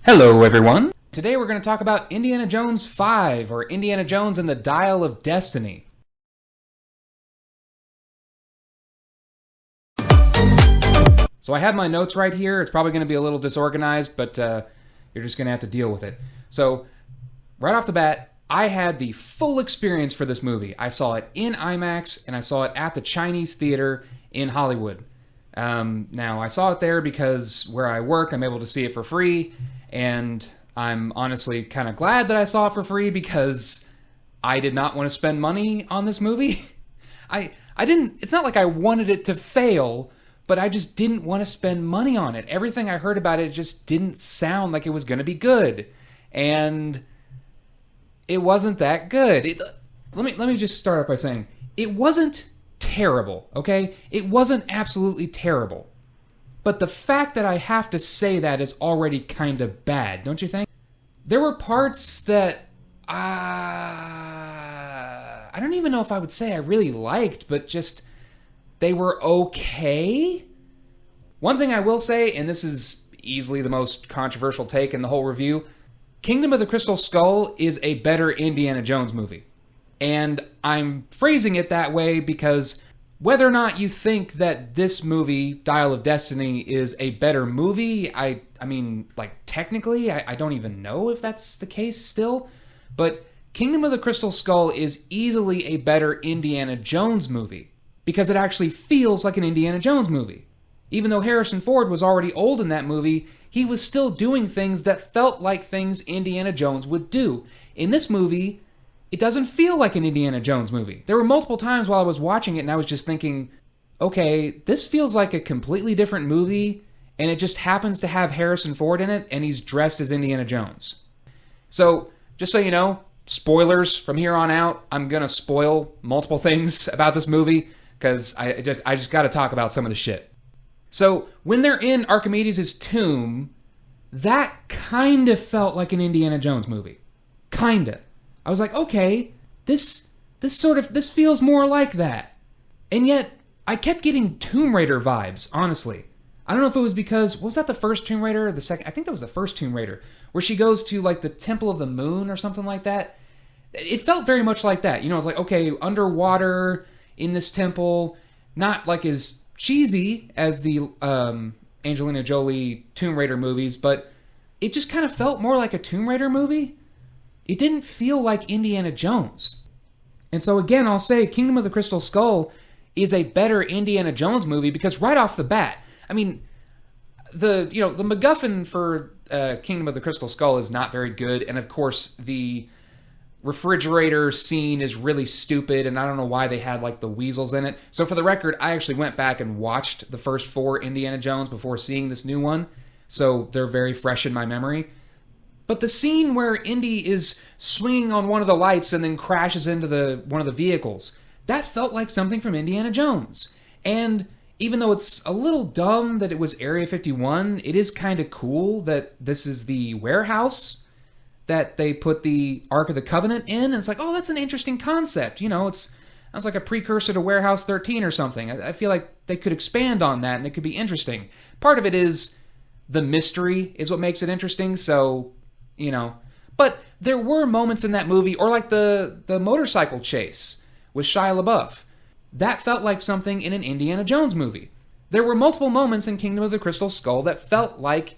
Hello, everyone. Today we're going to talk about Indiana Jones 5, or Indiana Jones and the Dial of Destiny. So I had my notes right here. It's probably going to be a little disorganized, but you're just going to have to deal with it. So, right off the bat, I had the full experience for this movie. I saw it in IMAX, and I saw it at the Chinese Theater in Hollywood. Now, I saw it there because where I work, I'm able to see it for free, and I'm honestly kind of glad that I saw it for free because I did not want to spend money on this movie. I didn't, it's not like I wanted it to fail, but I just didn't want to spend money on it. Everything I heard about it just didn't sound like it was going to be good. And it wasn't that good. Let me just start off by saying, it wasn't terrible, okay? It wasn't absolutely terrible. But the fact that I have to say that is already kind of bad, don't you think? There were parts that I don't even know if I would say I really liked, but just they were okay. One thing I will say, and this is easily the most controversial take in the whole review, Kingdom of the Crystal Skull is a better Indiana Jones movie. And I'm phrasing it that way because whether or not you think that this movie, Dial of Destiny, is a better movie, I mean, like, technically, I don't even know if that's the case still, but Kingdom of the Crystal Skull is easily a better Indiana Jones movie because it actually feels like an Indiana Jones movie. Even though Harrison Ford was already old in that movie, he was still doing things that felt like things Indiana Jones would do. In this movie, it doesn't feel like an Indiana Jones movie. There were multiple times while I was watching it and I was just thinking, okay, this feels like a completely different movie and it just happens to have Harrison Ford in it and he's dressed as Indiana Jones. So, just so you know, spoilers from here on out. I'm going to spoil multiple things about this movie because I just got to talk about some of the shit. So, when they're in Archimedes' tomb, that kind of felt like an Indiana Jones movie. Kinda. I was like, okay, this feels more like that. And yet, I kept getting Tomb Raider vibes, honestly. I don't know if it was because, was that the first Tomb Raider or the second? I think that was the first Tomb Raider, where she goes to, like, the Temple of the Moon or something like that. It felt very much like that. You know, it's like, okay, underwater in this temple, not like as cheesy as the Angelina Jolie Tomb Raider movies, but it just kind of felt more like a Tomb Raider movie. It didn't feel like Indiana Jones. And so again, I'll say Kingdom of the Crystal Skull is a better Indiana Jones movie because right off the bat, I mean, the MacGuffin for Kingdom of the Crystal Skull is not very good, and of course the refrigerator scene is really stupid, and I don't know why they had like the weasels in it. So for the record, I actually went back and watched the first 4 Indiana Jones before seeing this new one, so they're very fresh in my memory. But the scene where Indy is swinging on one of the lights and then crashes into one of the vehicles, that felt like something from Indiana Jones. And even though it's a little dumb that it was Area 51, it is kind of cool that this is the warehouse that they put the Ark of the Covenant in. And it's like, oh, that's an interesting concept. You know, it's like a precursor to Warehouse 13 or something. I feel like they could expand on that and it could be interesting. Part of it is the mystery is what makes it interesting, so, you know. But there were moments in that movie, or like the motorcycle chase with Shia LaBeouf. That felt like something in an Indiana Jones movie. There were multiple moments in Kingdom of the Crystal Skull that felt like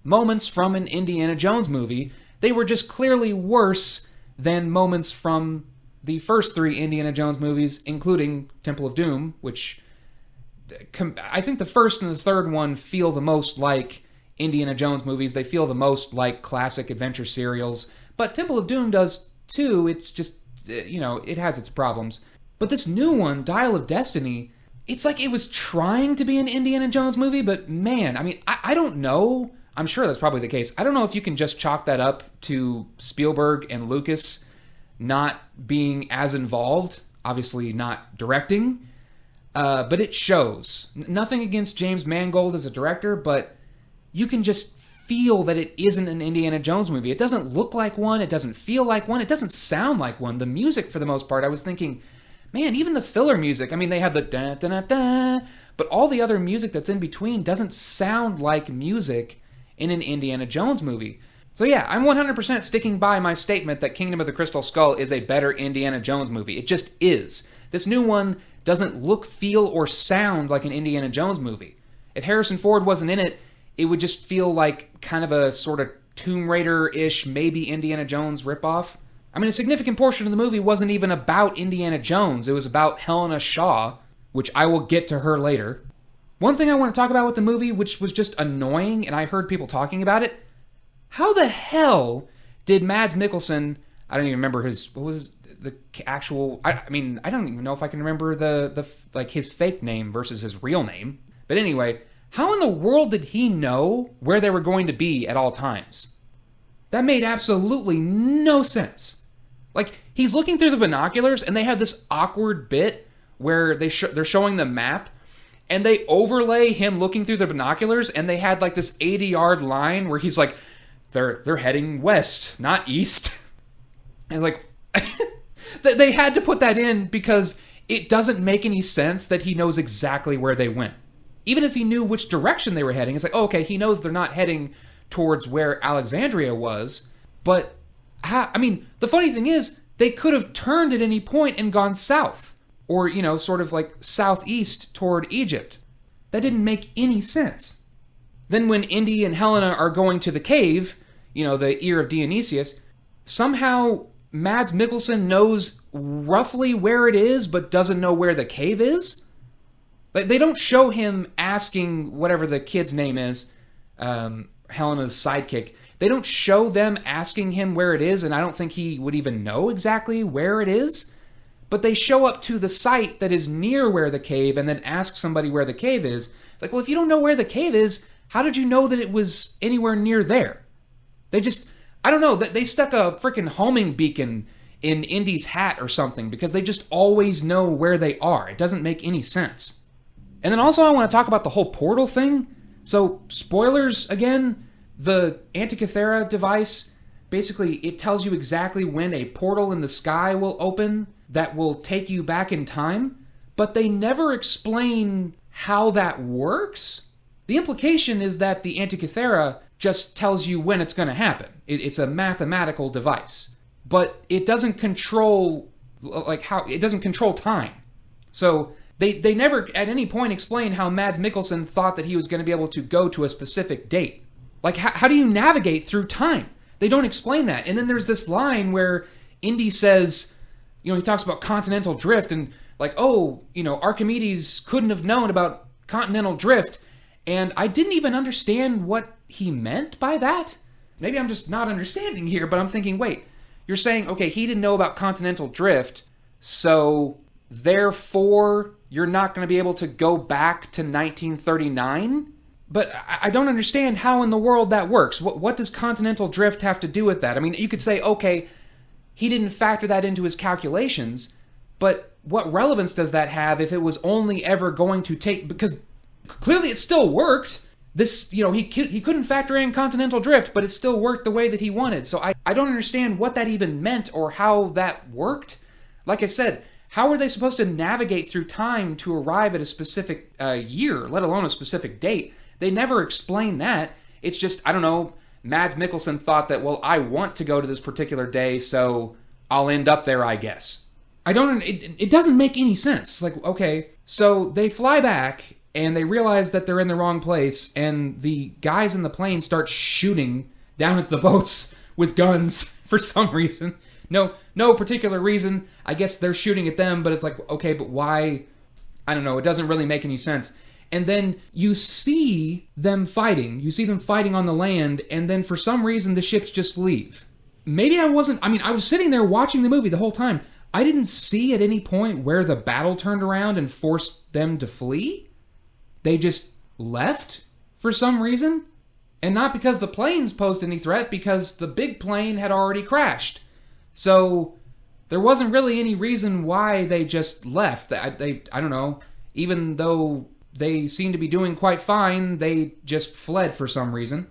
moments from an Indiana Jones movie. They were just clearly worse than moments from the first 3 Indiana Jones movies, including Temple of Doom, which I think the first and the third one feel the most like Indiana Jones movies. They feel the most like classic adventure serials. But Temple of Doom does too. It's just, you know, it has its problems. But this new one, Dial of Destiny, it's like it was trying to be an Indiana Jones movie, but man, I mean, I don't know. I'm sure that's probably the case. I don't know if you can just chalk that up to Spielberg and Lucas not being as involved, obviously not directing, but it shows. Nothing against James Mangold as a director, but you can just feel that it isn't an Indiana Jones movie. It doesn't look like one, it doesn't feel like one, it doesn't sound like one. The music, for the most part, I was thinking, man, even the filler music, I mean, they have the da-da-da-da, but all the other music that's in between doesn't sound like music in an Indiana Jones movie. So yeah, I'm 100% sticking by my statement that Kingdom of the Crystal Skull is a better Indiana Jones movie. It just is. This new one doesn't look, feel, or sound like an Indiana Jones movie. If Harrison Ford wasn't in it, it would just feel like kind of a sort of Tomb Raider-ish, maybe Indiana Jones ripoff. I mean, a significant portion of the movie wasn't even about Indiana Jones. It was about Helena Shaw, which I will get to her later. One thing I want to talk about with the movie, which was just annoying, and I heard people talking about it, how the hell did Mads Mikkelsen, I don't even remember the actual, I mean, I don't even know if I can remember like his fake name versus his real name. But anyway, how in the world did he know where they were going to be at all times? That made absolutely no sense. Like, he's looking through the binoculars, and they have this awkward bit where they're showing the map, and they overlay him looking through the binoculars, and they had like this 80-yard line where he's like, they're heading west, not east. And like, they had to put that in because it doesn't make any sense that he knows exactly where they went. Even if he knew which direction they were heading, it's like, oh, okay, he knows they're not heading towards where Alexandria was. But, the funny thing is, they could have turned at any point and gone south. Or, sort of like southeast toward Egypt. That didn't make any sense. Then when Indy and Helena are going to the cave, the Ear of Dionysius, somehow Mads Mikkelsen knows roughly where it is, but doesn't know where the cave is. Like, they don't show him asking whatever the kid's name is, Helena's sidekick. They don't show them asking him where it is, and I don't think he would even know exactly where it is. But they show up to the site that is near where the cave and then ask somebody where the cave is. Like, well, if you don't know where the cave is, how did you know that it was anywhere near there? They just, I don't know, they stuck a freaking homing beacon in Indy's hat or something because they just always know where they are. It doesn't make any sense. And then also I want to talk about the whole portal thing. So, spoilers again, the Antikythera device, basically it tells you exactly when a portal in the sky will open that will take you back in time, but they never explain how that works. The implication is that the Antikythera just tells you when it's going to happen. It's a mathematical device, but it doesn't control it doesn't control time. So they never at any point explain how Mads Mikkelsen thought that he was going to be able to go to a specific date. Like, how do you navigate through time? They don't explain that. And then there's this line where Indy says, he talks about continental drift and like, Archimedes couldn't have known about continental drift. And I didn't even understand what he meant by that. Maybe I'm just not understanding here, but I'm thinking, wait, you're saying, okay, he didn't know about continental drift, so therefore you're not going to be able to go back to 1939? But I don't understand how in the world that works. What does continental drift have to do with that? I mean, you could say, okay, he didn't factor that into his calculations, but what relevance does that have if it was only ever going to take... Because clearly it still worked. This, he couldn't factor in continental drift, but it still worked the way that he wanted. So I don't understand what that even meant or how that worked. Like I said, how are they supposed to navigate through time to arrive at a specific year, let alone a specific date? They never explain that. It's just, I don't know, Mads Mikkelsen thought that, well, I want to go to this particular day, so I'll end up there, I guess. It doesn't make any sense. Like, okay, so they fly back, and they realize that they're in the wrong place, and the guys in the plane start shooting down at the boats with guns for some reason. No particular reason. I guess they're shooting at them, but it's like, okay, but why? I don't know. It doesn't really make any sense. And then you see them fighting. You see them fighting on the land, and then for some reason the ships just leave. Maybe I was sitting there watching the movie the whole time. I didn't see at any point where the battle turned around and forced them to flee. They just left for some reason. And not because the planes posed any threat, because the big plane had already crashed. So there wasn't really any reason why they just left. I don't know. Even though they seem to be doing quite fine, they just fled for some reason.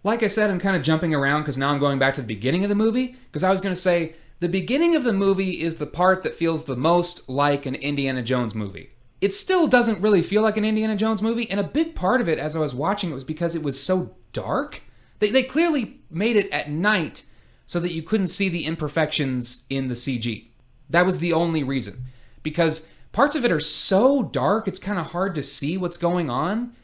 Like I said, I'm kind of jumping around because now I'm going back to the beginning of the movie. Because I was going to say, the beginning of the movie is the part that feels the most like an Indiana Jones movie. It still doesn't really feel like an Indiana Jones movie, and a big part of it as I was watching it was because it was so dark. They clearly made it at night so that you couldn't see the imperfections in the CG. That was the only reason. Because parts of it are so dark, it's kind of hard to see what's going on.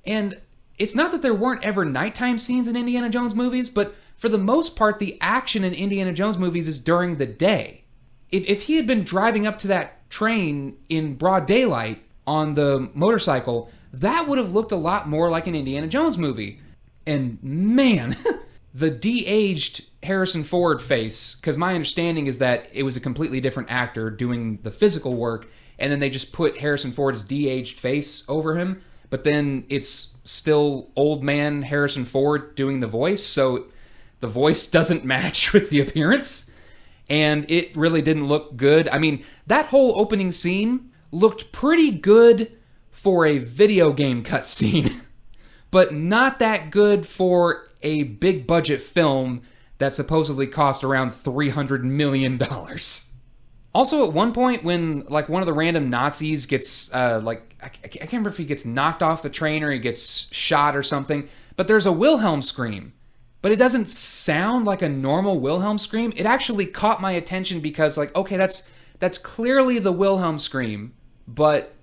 And it's not that there weren't ever nighttime scenes in Indiana Jones movies, but for the most part, the action in Indiana Jones movies is during the day. If he had been driving up to that train in broad daylight on the motorcycle, that would have looked a lot more like an Indiana Jones movie. And man, the de-aged Harrison Ford face, because my understanding is that it was a completely different actor doing the physical work, and then they just put Harrison Ford's de-aged face over him, but then it's still old man Harrison Ford doing the voice, so the voice doesn't match with the appearance, and it really didn't look good. I mean, that whole opening scene looked pretty good for a video game cutscene, but not that good for a big budget film that supposedly cost around $300 million. Also, at one point when like one of the random Nazis gets I can't remember if he gets knocked off the train or he gets shot or something, but there's a Wilhelm scream. But it doesn't sound like a normal Wilhelm scream. It actually caught my attention because like, okay, that's clearly the Wilhelm scream, but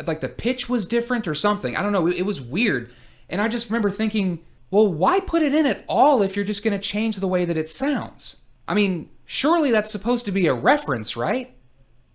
like the pitch was different or something. I don't know, it was weird. And I just remember thinking, well, why put it in at all if you're just going to change the way that it sounds? I mean, surely that's supposed to be a reference, right?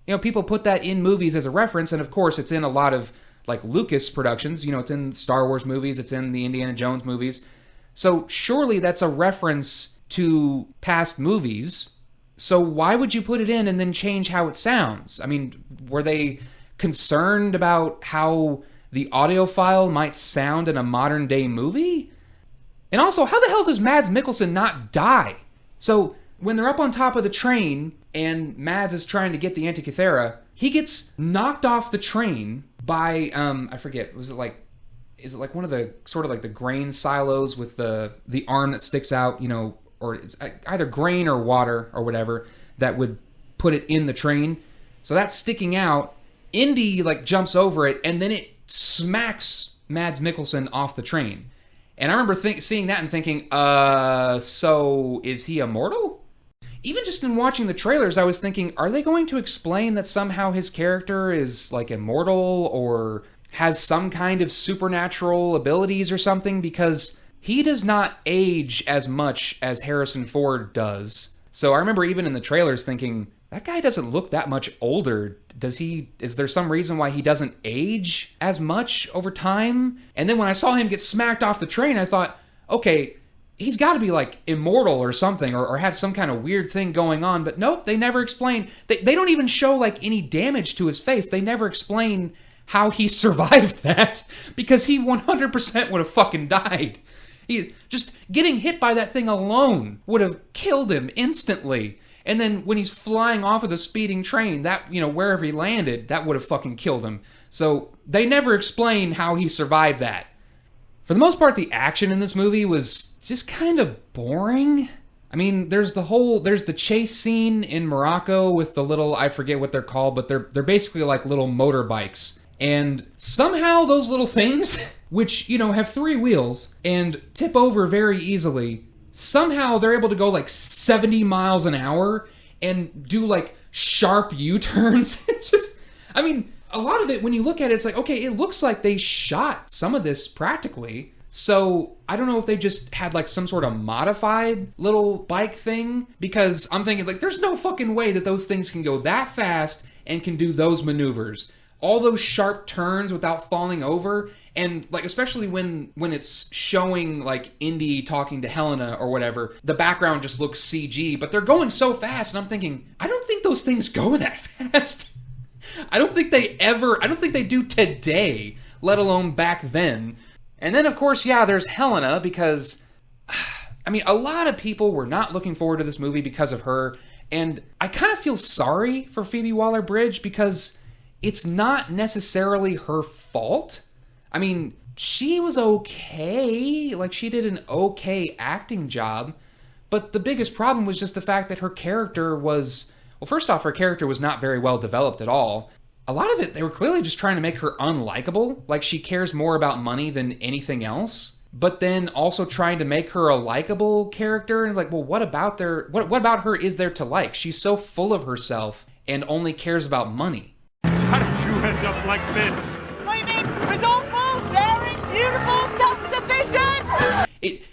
You know, people put that in movies as a reference, and of course it's in a lot of, like, Lucas productions. You know, it's in Star Wars movies, it's in the Indiana Jones movies. So surely that's a reference to past movies. So why would you put it in and then change how it sounds? I mean, were they concerned about how the audio file might sound in a modern day movie? And also, how the hell does Mads Mikkelsen not die? So, when they're up on top of the train, and Mads is trying to get the Antikythera, he gets knocked off the train by, I forget, is it like one of the, sort of like the grain silos with the arm that sticks out, you know, or it's either grain or water or whatever, that would put it in the train. So that's sticking out. Indy, like, jumps over it, and then it smacks Mads Mikkelsen off the train. And I remember seeing that and thinking, so is he immortal? Even just in watching the trailers, I was thinking, are they going to explain that somehow his character is, like, immortal or has some kind of supernatural abilities or something? Because he does not age as much as Harrison Ford does. So I remember even in the trailers thinking, that guy doesn't look that much older. Is there some reason why he doesn't age as much over time? And then when I saw him get smacked off the train, I thought, okay, he's got to be like immortal or something, or have some kind of weird thing going on. But nope, they never explain. They don't even show like any damage to his face. They never explain how he survived that, because he 100% would have fucking died. He just getting hit by that thing alone would have killed him instantly. And then when he's flying off of the speeding train, that, you know, wherever he landed, that would have fucking killed him. So they never explain how he survived that. For the most part, the action in this movie was just kind of boring. I mean, there's the chase scene in Morocco with the little, I forget what they're called, but they're basically like little motorbikes. And somehow those little things, which, you know, have 3 wheels and tip over very easily, somehow they're able to go like 70 miles an hour and do like sharp U-turns. It's just, I mean, a lot of it, when you look at it, it's like, okay, it looks like they shot some of this practically. So I don't know if they just had like some sort of modified little bike thing, because I'm thinking like, there's no fucking way that those things can go that fast and can do those maneuvers. All those sharp turns without falling over. And like, especially when it's showing like Indy talking to Helena or whatever, the background just looks CG, but they're going so fast, and I'm thinking, I don't think those things go that fast. I don't think they do today, let alone back then. And then of course, yeah, there's Helena, because I mean, a lot of people were not looking forward to this movie because of her, and I kind of feel sorry for Phoebe Waller-Bridge, because it's not necessarily her fault. I mean, she was okay. Like, she did an okay acting job. But the biggest problem was just the fact that her character was... Well, first off, her character was not very well developed at all. A lot of it, they were clearly just trying to make her unlikable. Like, she cares more about money than anything else. but then also trying to make her a likable character. And it's like, well, what about her is there to like? She's so full of herself and only cares about money. How did you end up like this? I mean, resourceful, daring, beautiful, self-sufficient!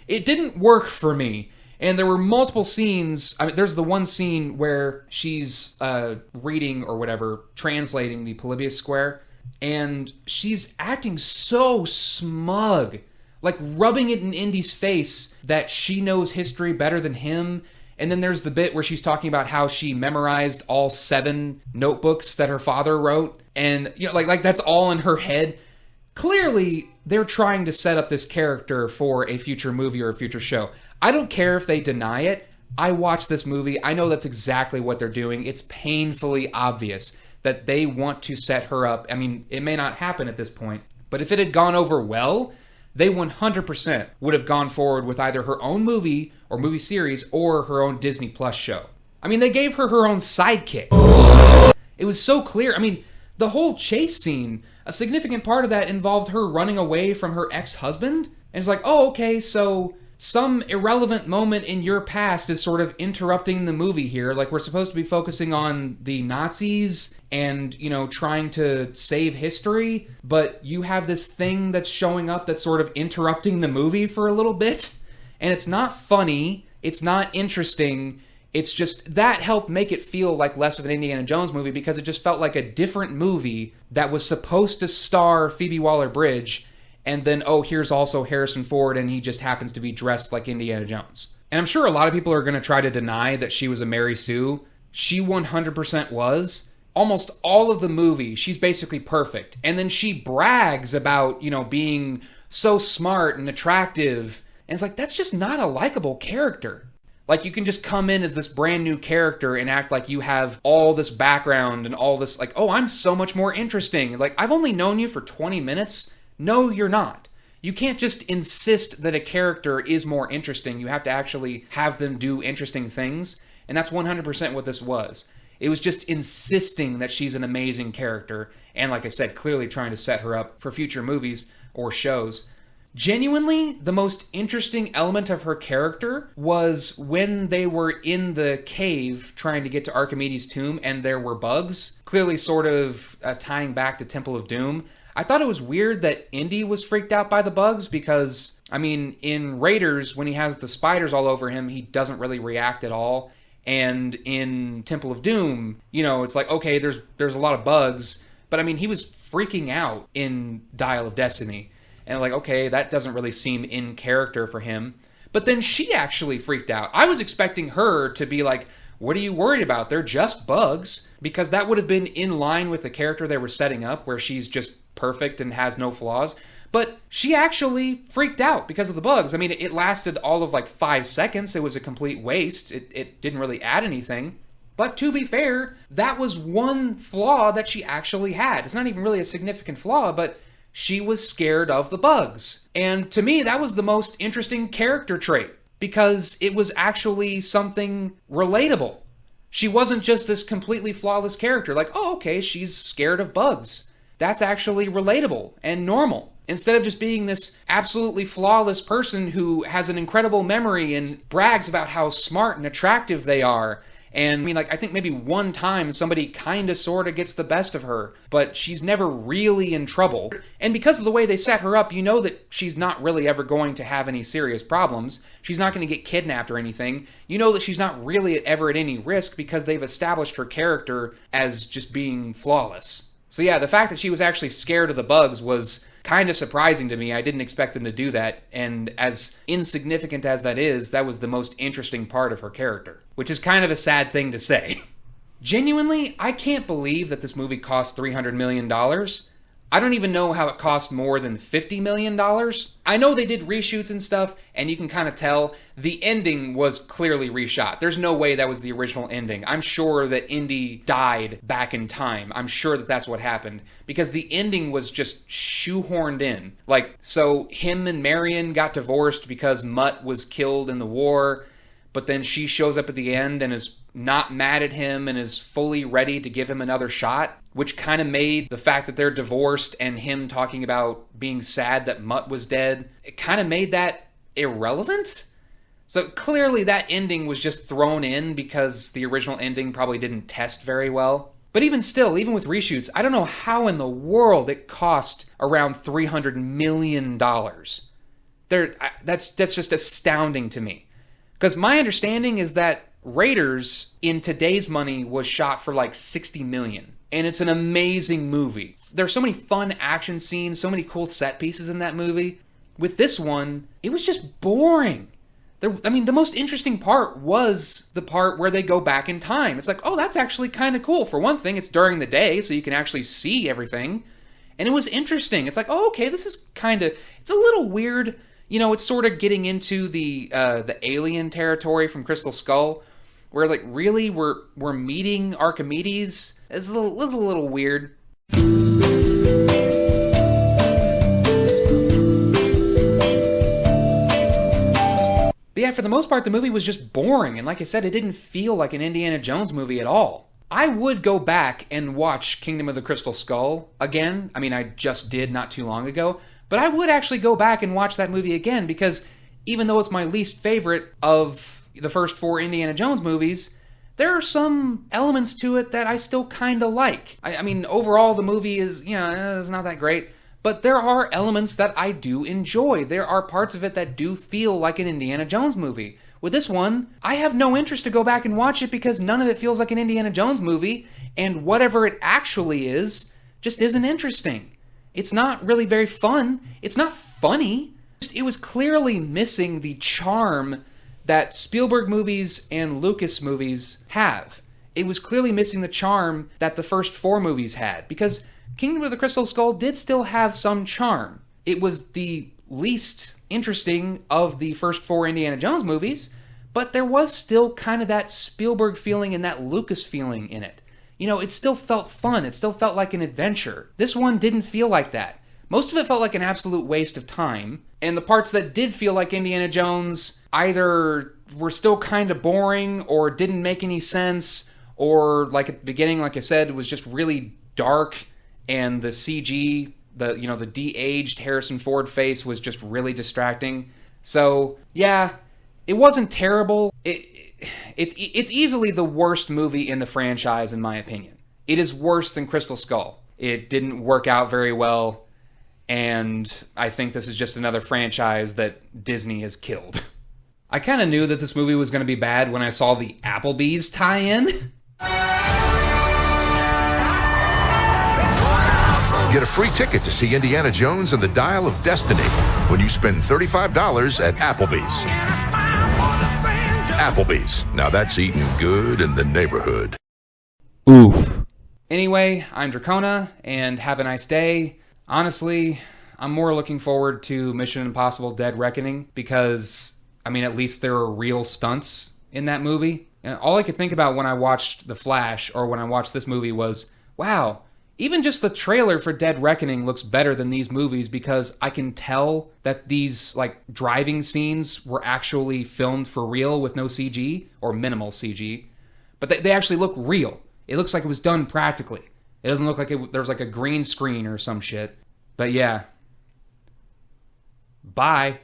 It didn't work for me. And there were multiple scenes. I mean, there's the one scene where she's reading or whatever, translating the Polybius Square, and she's acting so smug, like rubbing it in Indy's face that she knows history better than him. And then there's the bit where she's talking about how she memorized all 7 notebooks that her father wrote, and like that's all in her head. Clearly, they're trying to set up this character for a future movie or a future show. I don't care if they deny it. I watched this movie. I know that's exactly what they're doing. It's painfully obvious that they want to set her up. I mean, it may not happen at this point, but if it had gone over well, they 100% would have gone forward with either her own movie or movie series or her own Disney Plus show. I mean, they gave her her own sidekick. It was so clear. I mean, the whole chase scene, a significant part of that involved her running away from her ex-husband. And it's like, oh, okay, so some irrelevant moment in your past is sort of interrupting the movie here. Like, we're supposed to be focusing on the Nazis and, trying to save history, but you have this thing that's showing up that's sort of interrupting the movie for a little bit. And it's not funny. It's not interesting. It's just, that helped make it feel like less of an Indiana Jones movie because it just felt like a different movie that was supposed to star Phoebe Waller-Bridge. And then, oh, here's also Harrison Ford, and he just happens to be dressed like Indiana Jones. And I'm sure a lot of people are going to try to deny that she was a Mary Sue. She 100% was. Almost all of the movie, she's basically perfect. And then she brags about, being so smart and attractive. And it's like, that's just not a likable character. Like, you can just come in as this brand new character and act like you have all this background and all this, like, oh, I'm so much more interesting. Like, I've only known you for 20 minutes. No, you're not. You can't just insist that a character is more interesting. You have to actually have them do interesting things. And that's 100% what this was. It was just insisting that she's an amazing character. And like I said, clearly trying to set her up for future movies or shows. Genuinely, the most interesting element of her character was when they were in the cave trying to get to Archimedes' tomb and there were bugs. Clearly sort of tying back to Temple of Doom. I thought it was weird that Indy was freaked out by the bugs because, I mean, in Raiders, when he has the spiders all over him, he doesn't really react at all. And in Temple of Doom, it's like, okay, there's a lot of bugs. But, I mean, he was freaking out in Dial of Destiny. And, like, okay, that doesn't really seem in character for him. But then she actually freaked out. I was expecting her to be like, what are you worried about? They're just bugs. Because that would have been in line with the character they were setting up, where she's just perfect and has no flaws. But she actually freaked out because of the bugs. I mean, it lasted all of like 5 seconds. It was a complete waste. It didn't really add anything. But to be fair, that was one flaw that she actually had. It's not even really a significant flaw, but she was scared of the bugs. And to me, that was the most interesting character trait because it was actually something relatable. She wasn't just this completely flawless character, like, oh, okay, she's scared of bugs. That's actually relatable and normal. Instead of just being this absolutely flawless person who has an incredible memory and brags about how smart and attractive they are. And I mean, like, I think maybe one time somebody kind of sort of gets the best of her, but she's never really in trouble. And because of the way they set her up, you know that she's not really ever going to have any serious problems. She's not going to get kidnapped or anything. You know that she's not really ever at any risk because they've established her character as just being flawless. So yeah, the fact that she was actually scared of the bugs was kind of surprising to me. I didn't expect them to do that, and as insignificant as that is, that was the most interesting part of her character, which is kind of a sad thing to say. Genuinely, I can't believe that this movie cost $300 million. I don't even know how it cost more than $50 million. I know they did reshoots and stuff, and you can kind of tell the ending was clearly reshot. There's no way that was the original ending. I'm sure that Indy died back in time. I'm sure that that's what happened, because the ending was just shoehorned in. Like, so him and Marion got divorced because Mutt was killed in the war, but then she shows up at the end and is not mad at him and is fully ready to give him another shot, which kind of made the fact that they're divorced and him talking about being sad that Mutt was dead, it kind of made that irrelevant. So clearly that ending was just thrown in because the original ending probably didn't test very well. But even still, even with reshoots, I don't know how in the world it cost around $300 million. That's just astounding to me. Because my understanding is that Raiders, in today's money, was shot for like $60 million. And it's an amazing movie. There's so many fun action scenes, so many cool set pieces in that movie. With this one, it was just boring. The most interesting part was the part where they go back in time. It's like, oh, that's actually kind of cool. For one thing, it's during the day, so you can actually see everything. And it was interesting. It's like, oh, okay, this is it's a little weird. You know, it's sort of getting into the alien territory from Crystal Skull, where like, really, we're meeting Archimedes. It's a little weird. But yeah, for the most part, the movie was just boring. And like I said, it didn't feel like an Indiana Jones movie at all. I would go back and watch Kingdom of the Crystal Skull again. I mean, I just did not too long ago. But I would actually go back and watch that movie again because even though it's my least favorite of the first 4 Indiana Jones movies, there are some elements to it that I still kind of like. I mean, overall, the movie is, it's not that great. But there are elements that I do enjoy. There are parts of it that do feel like an Indiana Jones movie. With this one, I have no interest to go back and watch it because none of it feels like an Indiana Jones movie, and whatever it actually is just isn't interesting. It's not really very fun. It's not funny. It was clearly missing the charm that Spielberg movies and Lucas movies have. It was clearly missing the charm that the first 4 movies had, because Kingdom of the Crystal Skull did still have some charm. It was the least interesting of the first 4 Indiana Jones movies, but there was still kind of that Spielberg feeling and that Lucas feeling in it. It still felt fun. It still felt like an adventure. This one didn't feel like that. Most of it felt like an absolute waste of time, and the parts that did feel like Indiana Jones either were still kind of boring or didn't make any sense, or like at the beginning, like I said, was just really dark. And the CG, the de-aged Harrison Ford face was just really distracting. So, yeah, it wasn't terrible. It's easily the worst movie in the franchise, in my opinion. It is worse than Crystal Skull. It didn't work out very well, and I think this is just another franchise that Disney has killed. I kind of knew that this movie was going to be bad when I saw the Applebee's tie-in. Get a free ticket to see Indiana Jones and the Dial of Destiny when you spend $35 at Applebee's. Applebee's. Now that's eating good in the neighborhood. Oof. Anyway, I'm Dracona, and have a nice day. Honestly, I'm more looking forward to Mission Impossible Dead Reckoning because, at least there are real stunts in that movie. And all I could think about when I watched The Flash or when I watched this movie was, wow, even just the trailer for Dead Reckoning looks better than these movies because I can tell that these, driving scenes were actually filmed for real with no CG, or minimal CG. But they actually look real. It looks like it was done practically. It doesn't look like there was a green screen or some shit. But yeah. Bye.